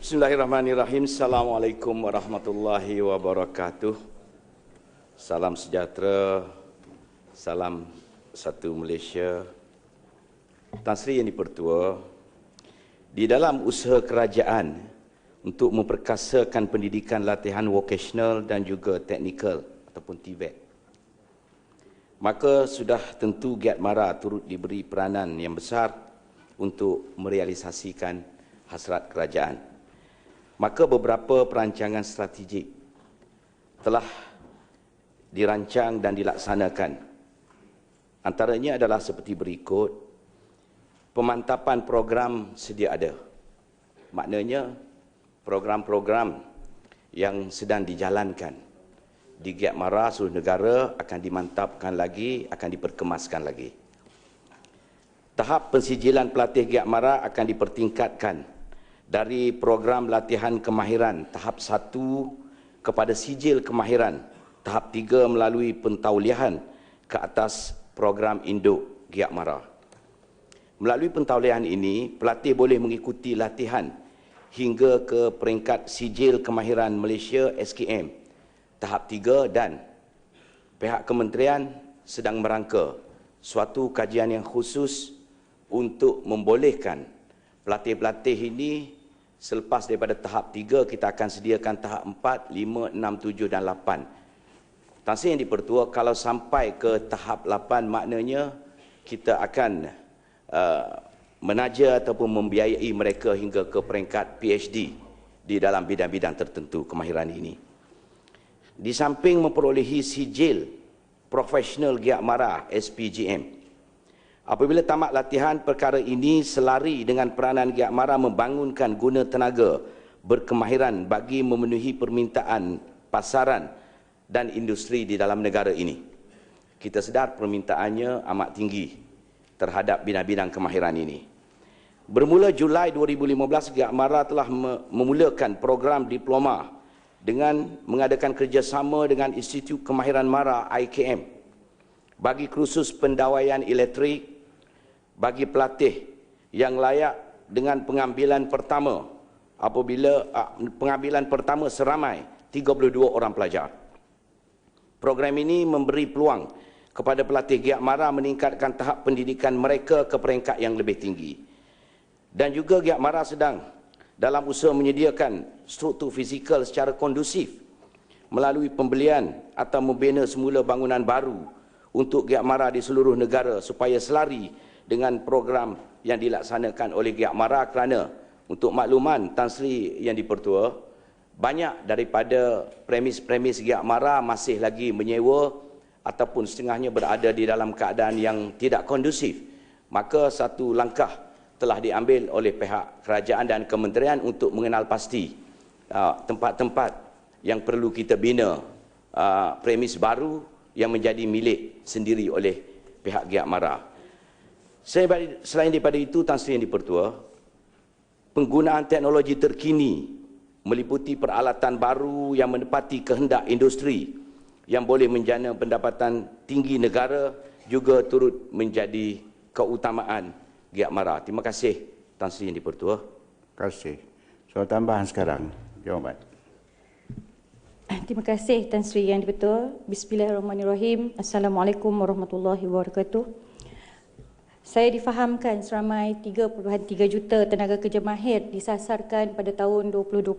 Bismillahirrahmanirrahim. Assalamualaikum warahmatullahi wabarakatuh. Salam sejahtera, salam satu Malaysia. Tan Sri Yang Dipertua, di dalam usaha kerajaan untuk memperkasakan pendidikan latihan vocational dan juga teknikal ataupun TVET, maka sudah tentu Giat Mara turut diberi peranan yang besar untuk merealisasikan hasrat kerajaan. Maka beberapa perancangan strategik telah dirancang dan dilaksanakan. Antaranya adalah seperti berikut. Pemantapan program sedia ada. Maknanya program-program yang sedang dijalankan di Giat Mara seluruh negara akan dimantapkan lagi, akan diperkemaskan lagi. Tahap pensijilan pelatih Giat Mara akan dipertingkatkan dari program latihan kemahiran tahap 1 kepada sijil kemahiran tahap 3 melalui pentauliahan ke atas program induk Giat Mara. Melalui pentauliahan ini, pelatih boleh mengikuti latihan hingga ke peringkat sijil kemahiran Malaysia SKM tahap 3 dan pihak kementerian sedang merangka suatu kajian yang khusus untuk membolehkan pelatih-pelatih ini. Selepas daripada tahap 3, kita akan sediakan tahap 4, 5, 6, 7 dan 8. Tan Sri Yang Dipertua, kalau sampai ke tahap 8, maknanya kita akan menaja ataupun membiayai mereka hingga ke peringkat PhD di dalam bidang-bidang tertentu kemahiran ini. Di samping memperolehi sijil profesional Giat Mara SPGM, apabila tamat latihan, perkara ini selari dengan peranan Giat Mara membangunkan guna tenaga berkemahiran bagi memenuhi permintaan pasaran dan industri di dalam negara ini. Kita sedar permintaannya amat tinggi terhadap bidang-bidang kemahiran ini. Bermula Julai 2015, Giat Mara telah memulakan program diploma dengan mengadakan kerjasama dengan Institut Kemahiran Mara IKM bagi kursus pendawaian elektrik bagi pelatih yang layak dengan pengambilan pertama pengambilan pertama seramai 32 orang pelajar. Program ini memberi peluang kepada pelatih Giat Mara meningkatkan tahap pendidikan mereka ke peringkat yang lebih tinggi. Dan juga Giat Mara sedang dalam usaha menyediakan struktur fizikal secara kondusif melalui pembelian atau membina semula bangunan baru untuk Giat Mara di seluruh negara supaya selari dengan program yang dilaksanakan oleh Giat Mara. Kerana untuk makluman Tan Sri Yang Dipertua, banyak daripada premis-premis Giat Mara masih lagi menyewa ataupun setengahnya berada di dalam keadaan yang tidak kondusif. Maka satu langkah telah diambil oleh pihak kerajaan dan kementerian untuk mengenal pasti tempat-tempat yang perlu kita bina premis baru yang menjadi milik sendiri oleh pihak Giat Mara. Selain daripada itu, Tan Sri Yang Dipertua, penggunaan teknologi terkini meliputi peralatan baru yang menepati kehendak industri yang boleh menjana pendapatan tinggi negara juga turut menjadi keutamaan Giat Mara. Terima kasih, Tan Sri Yang Dipertua. Terima kasih. Soal tambahan sekarang, jawapan. Terima kasih Tan Sri Yang Dipertua. Bismillahirrahmanirrahim. Assalamualaikum warahmatullahi wabarakatuh. Saya difahamkan seramai 3.3 juta tenaga kerja mahir disasarkan pada tahun 2020.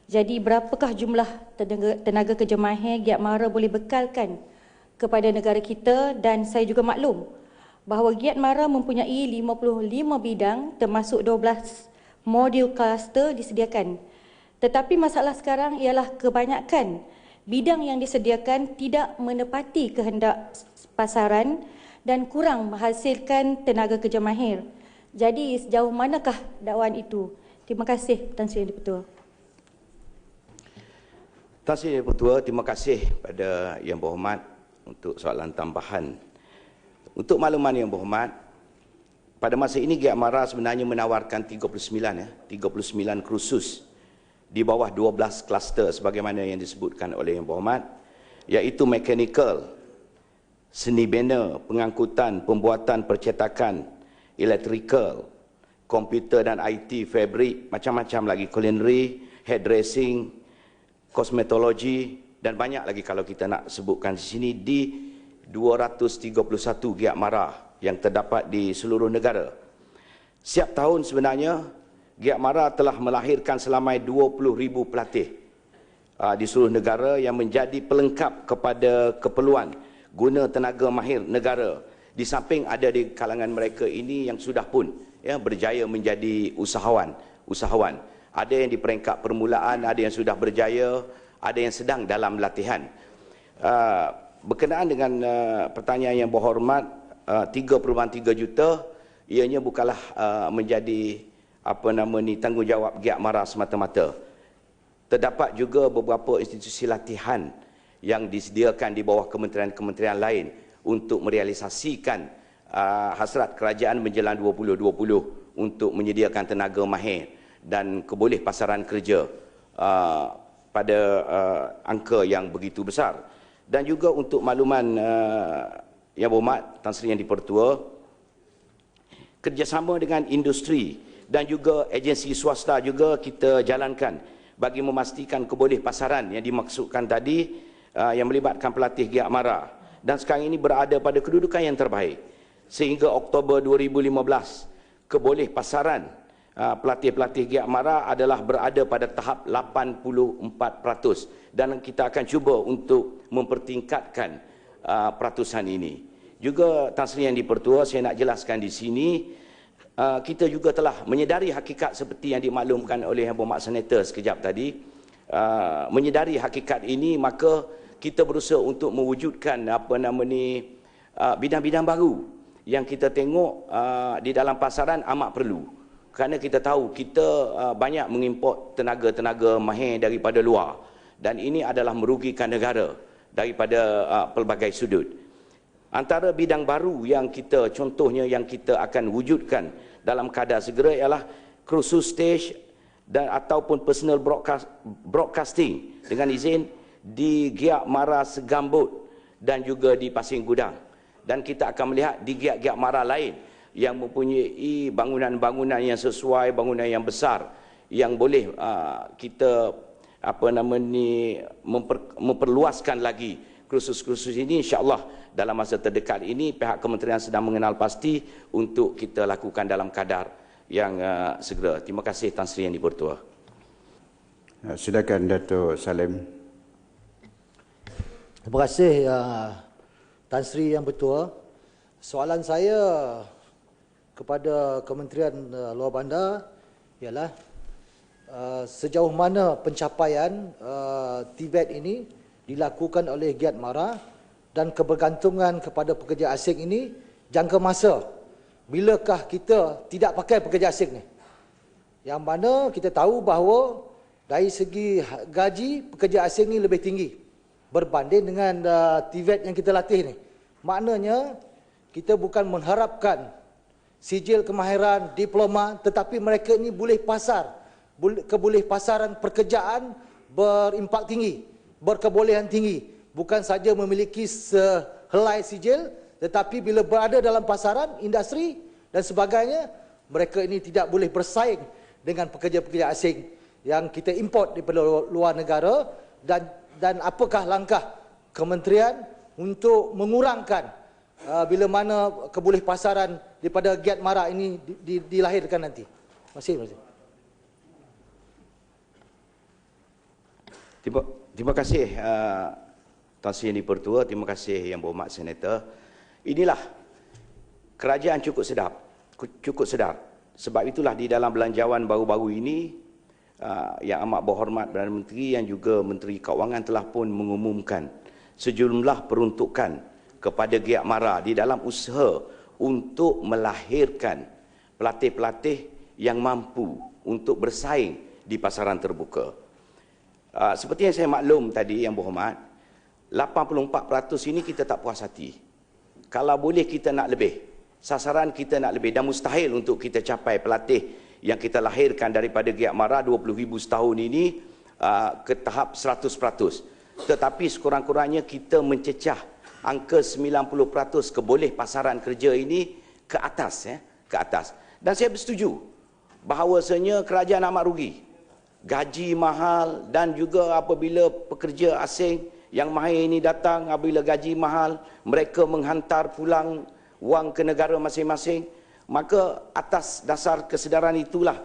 Jadi berapakah jumlah tenaga kerja mahir Giat Mara boleh bekalkan kepada negara kita? Dan saya juga maklum bahawa Giat Mara mempunyai 55 bidang termasuk 12 modul kluster disediakan. Tetapi masalah sekarang ialah kebanyakan bidang yang disediakan tidak menepati kehendak pasaran dan kurang menghasilkan tenaga kerja mahir. Jadi sejauh manakah dakwaan itu? Terima kasih Tan Sri Yang Dipertua. Tan Sri Yang Dipertua, terima kasih pada Yang Berhormat untuk soalan tambahan. Untuk makluman Yang Berhormat, pada masa ini Giat Mara sebenarnya menawarkan 39 kursus di bawah 12 kluster sebagaimana yang disebutkan oleh Yang Berhormat, iaitu mechanical, seni bina, pengangkutan, pembuatan percetakan, electrical, komputer dan IT, fabrik, macam-macam lagi, culinary, hairdressing, kosmetologi dan banyak lagi kalau kita nak sebutkan di sini di 231 giat mara yang terdapat di seluruh negara. Setiap tahun sebenarnya Giat Mara telah melahirkan selamai 20,000 pelatih di seluruh negara yang menjadi pelengkap kepada keperluan guna tenaga mahir negara. Di samping ada di kalangan mereka ini yang sudah pun berjaya menjadi usahawan. Ada yang di peringkat permulaan, ada yang sudah berjaya, ada yang sedang dalam latihan. Berkenaan dengan pertanyaan yang berhormat, 3.3 juta ianya bukanlah menjadi tanggungjawab Giat Mara semata-mata. Terdapat juga beberapa institusi latihan yang disediakan di bawah kementerian-kementerian lain untuk merealisasikan hasrat kerajaan menjelang 2020 untuk menyediakan tenaga mahir dan keboleh pasaran kerja pada angka yang begitu besar. Dan juga untuk makluman Yang Berhormat Tan Sri Yang di-Pertua, kerjasama dengan industri dan juga agensi swasta juga kita jalankan bagi memastikan keboleh pasaran yang dimaksudkan tadi yang melibatkan pelatih Giat Mara dan sekarang ini berada pada kedudukan yang terbaik. Sehingga Oktober 2015 keboleh pasaran pelatih-pelatih Giat Mara adalah berada pada tahap 84% dan kita akan cuba untuk mempertingkatkan peratusan ini. Juga Tan Sri Yang di-Pertua, saya nak jelaskan di sini, kita juga telah menyedari hakikat seperti yang dimaklumkan oleh Yang Berhormat Senator sekejap tadi. Menyedari hakikat ini, maka kita berusaha untuk mewujudkan bidang-bidang baru yang kita tengok di dalam pasaran amat perlu. Kerana kita tahu kita banyak mengimport tenaga-tenaga mahir daripada luar dan ini adalah merugikan negara daripada pelbagai sudut. Antara bidang baru yang kita, contohnya yang kita akan wujudkan dalam kadar segera ialah cruise stage dan ataupun personal broadcasting dengan izin di Giat Mara Segambut dan juga di Pasir Gudang. Dan kita akan melihat di giat-giat mara lain yang mempunyai bangunan-bangunan yang sesuai, bangunan yang besar yang boleh kita memperluaskan lagi kursus-kursus ini. InsyaAllah dalam masa terdekat ini pihak kementerian sedang mengenal pasti untuk kita lakukan dalam kadar yang segera. Terima kasih Tan Sri Yang di-Pertua. Silakan Dato' Salim. Terima kasih Tan Sri Yang Bertua. Soalan saya kepada Kementerian Luar Bandar ialah sejauh mana pencapaian TVET ini dilakukan oleh Giat Mara dan kebergantungan kepada pekerja asing ini jangka masa. Bilakah kita tidak pakai pekerja asing ni? Yang mana kita tahu bahawa dari segi gaji pekerja asing ni lebih tinggi berbanding dengan TVET yang kita latih ni. Maknanya kita bukan mengharapkan sijil kemahiran, diploma, tetapi mereka ini boleh keboleh pasaran pekerjaan berimpak tinggi, berkebolehan tinggi. Bukan saja memiliki sehelai sijil, tetapi bila berada dalam pasaran, industri dan sebagainya, mereka ini tidak boleh bersaing dengan pekerja-pekerja asing yang kita import daripada luar negara. Dan apakah langkah kementerian untuk mengurangkan bila mana keboleh pasaran daripada Giat Mara ini dilahirkan nanti? Terima kasih. Terima kasih Tan Sri Yang di-Pertua, terima kasih Yang Berhormat Senator. Inilah kerajaan cukup sedar. Sebab itulah di dalam belanjawan baru-baru ini Yang Amat Berhormat Perdana Menteri yang juga Menteri Keuangan telah pun mengumumkan sejumlah peruntukan kepada Giat Mara di dalam usaha untuk melahirkan pelatih-pelatih yang mampu untuk bersaing di pasaran terbuka. Seperti yang saya maklum tadi Yang Berhormat, 84% ini kita tak puas hati. Kalau boleh kita nak lebih. Sasaran kita nak lebih dan mustahil untuk kita capai pelatih yang kita lahirkan daripada Giat Mara 20,000 setahun ini ke tahap 100%. Tetapi sekurang-kurangnya kita mencecah angka 90% keboleh pasaran kerja ini ke atas. Dan saya bersetuju bahawasanya kerajaan amat rugi. Gaji mahal dan juga apabila pekerja asing yang mahir ini datang, apabila gaji mahal, mereka menghantar pulang wang ke negara masing-masing. Maka atas dasar kesedaran itulah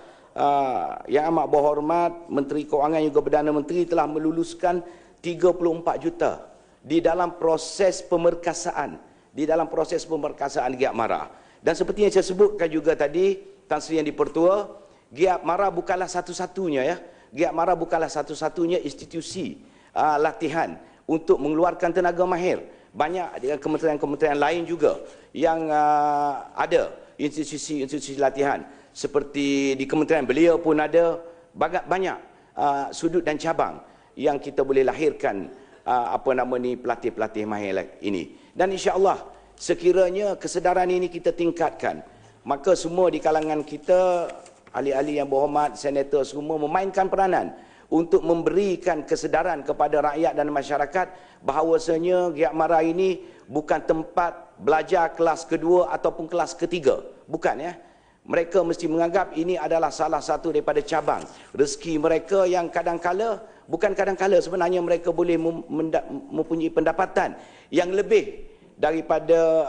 Yang Amat Berhormat Menteri Kewangan juga Perdana Menteri telah meluluskan 34 juta di dalam proses pemerkasaan, Giat Mara. Dan seperti yang saya sebutkan juga tadi, Tan Sri Yang Di-Pertua, Giat Mara bukanlah satu-satunya ya. Giat Mara bukanlah satu-satunya institusi latihan untuk mengeluarkan tenaga mahir. Banyak kementerian-kementerian lain juga yang ada institusi latihan. Seperti di kementerian beliau pun ada banyak sudut dan cabang yang kita boleh lahirkan pelatih-pelatih mahir ini. Dan insya-Allah sekiranya kesedaran ini kita tingkatkan, maka semua di kalangan kita, ahli-ahli yang berhormat, senator semua memainkan peranan untuk memberikan kesedaran kepada rakyat dan masyarakat bahawasanya Giat Mara ini bukan tempat belajar kelas kedua ataupun kelas ketiga. Bukan ya. Mereka mesti menganggap ini adalah salah satu daripada cabang rezeki mereka yang bukan kadang-kala sebenarnya mereka boleh mempunyai pendapatan yang lebih daripada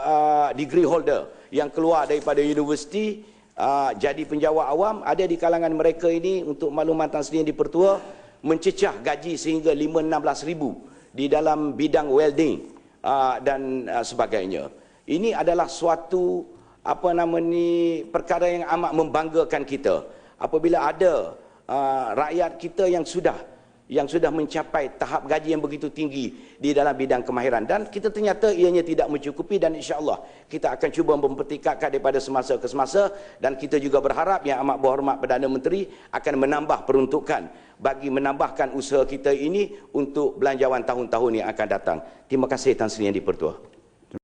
degree holder yang keluar daripada universiti. Jadi penjawat awam ada di kalangan mereka ini, untuk makluman Tan Sri Yang Di-Pertua, mencecah gaji sehingga 5-16 ribu di dalam bidang welding dan sebagainya. Ini adalah suatu perkara yang amat membanggakan kita apabila ada rakyat kita yang sudah mencapai tahap gaji yang begitu tinggi di dalam bidang kemahiran, dan kita ternyata ianya tidak mencukupi, dan insya-Allah kita akan cuba mempertingkatkan daripada semasa ke semasa, dan kita juga berharap Yang Amat Berhormat Perdana Menteri akan menambah peruntukan bagi menambahkan usaha kita ini untuk belanjawan tahun-tahun yang akan datang. Terima kasih Tan Sri Yang Di-Pertua.